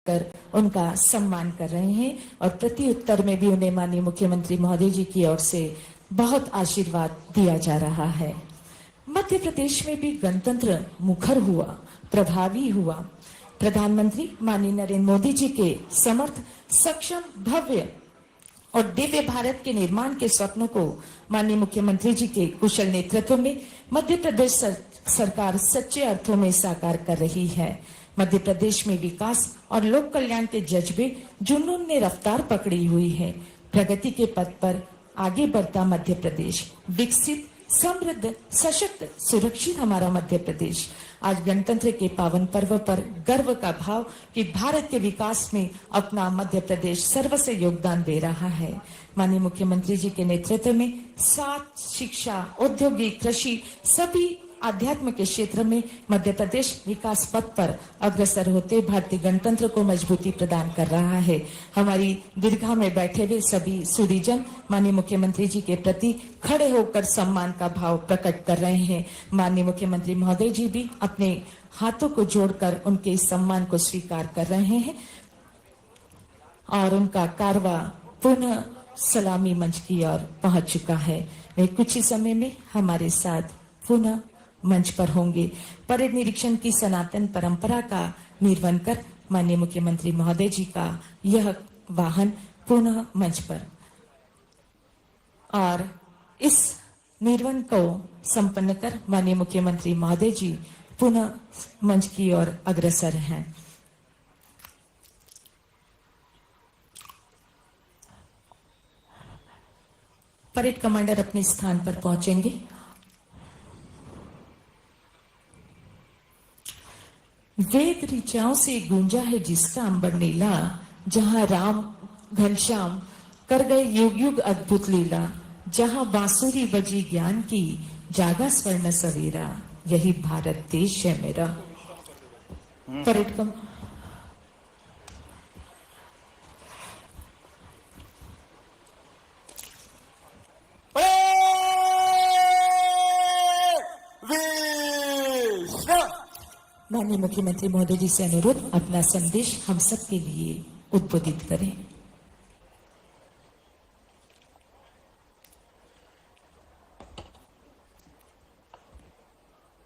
कर उनका सम्मान कर रहे हैं और प्रति उत्तर में भी उन्हें माननीय मुख्यमंत्री महोदय जी की ओर से बहुत आशीर्वाद दिया जा रहा है। मध्य प्रदेश में भी गणतंत्र मुखर हुआ, प्रभावी हुआ। प्रधानमंत्री माननीय नरेंद्र मोदी जी के समर्थ, सक्षम, भव्य और दिव्य भारत के निर्माण के स्वप्नों को माननीय मुख्यमंत्री जी के कुशल नेतृत्व में मध्य प्रदेश सरकार सच्चे अर्थों में साकार कर रही है। मध्य प्रदेश में विकास और लोक कल्याण के जज्बे जुनून ने रफ्तार पकड़ी हुई है। प्रगति के पथ पर आगे बढ़ता मध्य प्रदेश, विकसित, समृद्ध, सशक्त, सुरक्षित हमारा मध्य प्रदेश आज गणतंत्र के पावन पर्व पर गर्व का भाव कि भारत के विकास में अपना मध्य प्रदेश सर्वस्व योगदान दे रहा है। माननीय मुख्यमंत्री जी के नेतृत्व में साथ शिक्षा, औद्योगिक, कृषि सभी आध्यात्म के क्षेत्र में मध्य प्रदेश विकास पथ पर अग्रसर होते भारतीय गणतंत्र को मजबूती प्रदान कर रहा है। हमारी दीर्घा में बैठे हुए सभी सुधीजन माननीय मुख्यमंत्री जी के प्रति खड़े होकर सम्मान का भाव प्रकट कर रहे हैं। माननीय मुख्यमंत्री महोदय जी भी अपने हाथों को जोड़कर उनके इस सम्मान को स्वीकार कर रहे हैं और उनका कारवा पुनः सलामी मंच की ओर पहुंच चुका है। वे कुछ ही समय में हमारे साथ पुनः मंच पर होंगे। परेड निरीक्षण की सनातन परंपरा का निर्वहन कर माननीय मुख्यमंत्री महोदय जी का यह वाहन पुनः मंच पर और इस निर्वहन को संपन्न कर माननीय मुख्यमंत्री महोदय जी पुनः मंच की ओर अग्रसर हैं। परेड कमांडर अपने स्थान पर पहुंचेंगे। वेद ऋचाओं से गूंजा है जिसका अंबर नीला, जहां राम घनश्याम कर गए युग युग अद्भुत लीला, जहां बांसुरी बजी ज्ञान की जागा स्वर्ण सवेरा, यही भारत देश है मेरा। परेड माननीय मुख्यमंत्री महोदय जी से अनुरोध अपना संदेश हम सब के लिए उद्बोधित करें।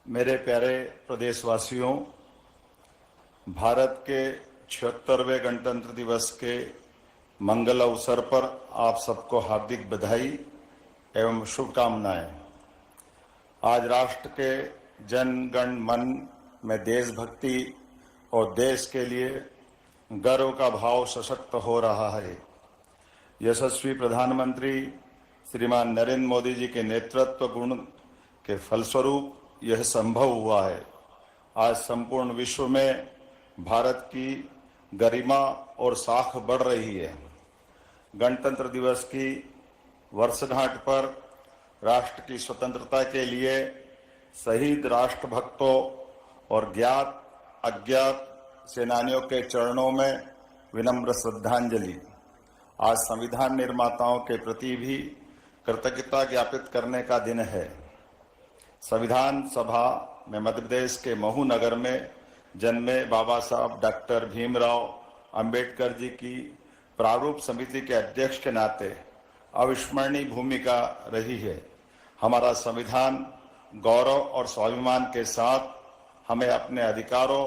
मेरे प्यारे प्रदेशवासियों, भारत के 76वें गणतंत्र दिवस के मंगल अवसर पर आप सबको हार्दिक बधाई एवं शुभकामनाएं। आज राष्ट्र के जन गण मन में देशभक्ति और देश के लिए गर्व का भाव सशक्त हो रहा है। यशस्वी प्रधानमंत्री श्रीमान नरेंद्र मोदी जी के नेतृत्व गुण के फलस्वरूप यह संभव हुआ है। आज संपूर्ण विश्व में भारत की गरिमा और साख बढ़ रही है। गणतंत्र दिवस की वर्षगांठ पर राष्ट्र की स्वतंत्रता के लिए शहीद राष्ट्रभक्तों और ज्ञात अज्ञात सेनानियों के चरणों में विनम्र श्रद्धांजलि। आज संविधान निर्माताओं के प्रति भी कृतज्ञता ज्ञापित करने का दिन है। संविधान सभा में मध्य प्रदेश के महू नगर में जन्मे बाबा साहब डॉक्टर भीमराव अंबेडकर जी की प्रारूप समिति के अध्यक्ष के नाते अविस्मरणीय भूमिका रही है। हमारा संविधान गौरव और स्वाभिमान के साथ हमें अपने अधिकारों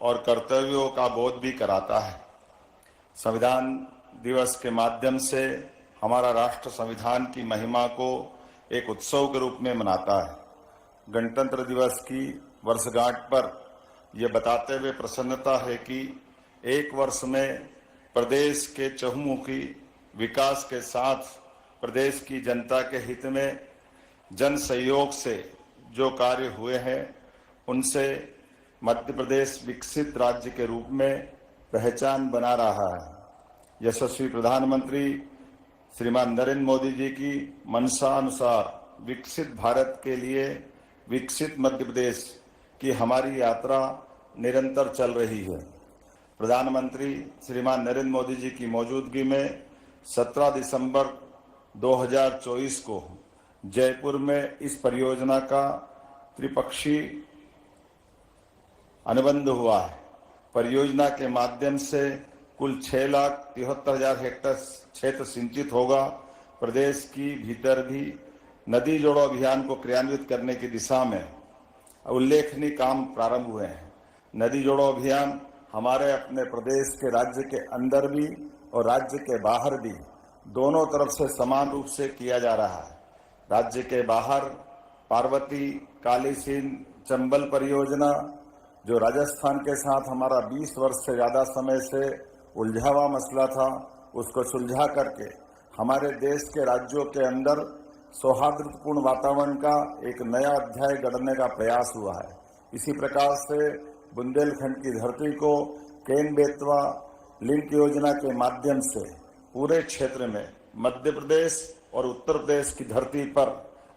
और कर्तव्यों का बोध भी कराता है। संविधान दिवस के माध्यम से हमारा राष्ट्र संविधान की महिमा को एक उत्सव के रूप में मनाता है। गणतंत्र दिवस की वर्षगांठ पर यह बताते हुए प्रसन्नता है कि एक वर्ष में प्रदेश के चहुमुखी विकास के साथ प्रदेश की जनता के हित में जन सहयोग से जो कार्य हुए हैं उनसे मध्य प्रदेश विकसित राज्य के रूप में पहचान बना रहा है। यशस्वी प्रधानमंत्री श्रीमान नरेंद्र मोदी जी की मंशा अनुसार विकसित भारत के लिए विकसित मध्य प्रदेश की हमारी यात्रा निरंतर चल रही है। प्रधानमंत्री श्रीमान नरेंद्र मोदी जी की मौजूदगी में 17 दिसंबर 2024 को जयपुर में इस परियोजना का त्रिपक्षीय अनुबंध हुआ है। परियोजना के माध्यम से कुल 6,73,000 हेक्टेयर क्षेत्र सिंचित होगा। प्रदेश की भीतर भी नदी जोड़ो अभियान को क्रियान्वित करने की दिशा में उल्लेखनीय काम प्रारंभ हुए हैं। नदी जोड़ो अभियान हमारे अपने प्रदेश के राज्य के अंदर भी और राज्य के बाहर भी दोनों तरफ से समान रूप से किया जा रहा है। राज्य के बाहर पार्वती, काली सिंध, चंबल परियोजना जो राजस्थान के साथ हमारा 20 वर्ष से ज्यादा समय से उलझा हुआ मसला था, उसको सुलझा करके हमारे देश के राज्यों के अंदर सौहार्दपूर्ण वातावरण का एक नया अध्याय गढ़ने का प्रयास हुआ है। इसी प्रकार से बुंदेलखंड की धरती को केन बेतवा लिंक योजना के माध्यम से पूरे क्षेत्र में मध्य प्रदेश और उत्तर प्रदेश की धरती पर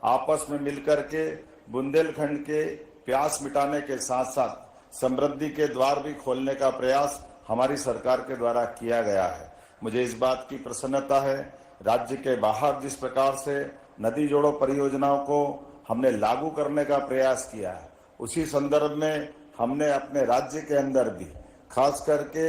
आपस में मिलकर के बुंदेलखंड के प्यास मिटाने के साथ साथ समृद्धि के द्वार भी खोलने का प्रयास हमारी सरकार के द्वारा किया गया है। मुझे इस बात की प्रसन्नता है, राज्य के बाहर जिस प्रकार से नदी जोड़ो परियोजनाओं को हमने लागू करने का प्रयास किया है, उसी संदर्भ में हमने अपने राज्य के अंदर भी खास करके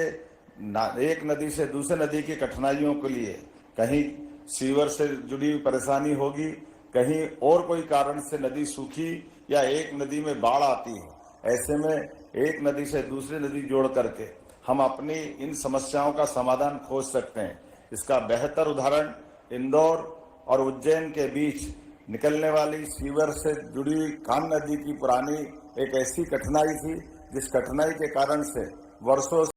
एक नदी से दूसरे नदी की कठिनाइयों के लिए कहीं सीवर से जुड़ी हुई परेशानी होगी, कहीं और कोई कारण से नदी सूखी या एक नदी में बाढ़ आती है, ऐसे में एक नदी से दूसरी नदी जोड़ करके हम अपनी इन समस्याओं का समाधान खोज सकते हैं। इसका बेहतर उदाहरण इंदौर और उज्जैन के बीच निकलने वाली सीवर से जुड़ी हुई कान नदी की पुरानी एक ऐसी कठिनाई थी जिस कठिनाई के कारण से वर्षों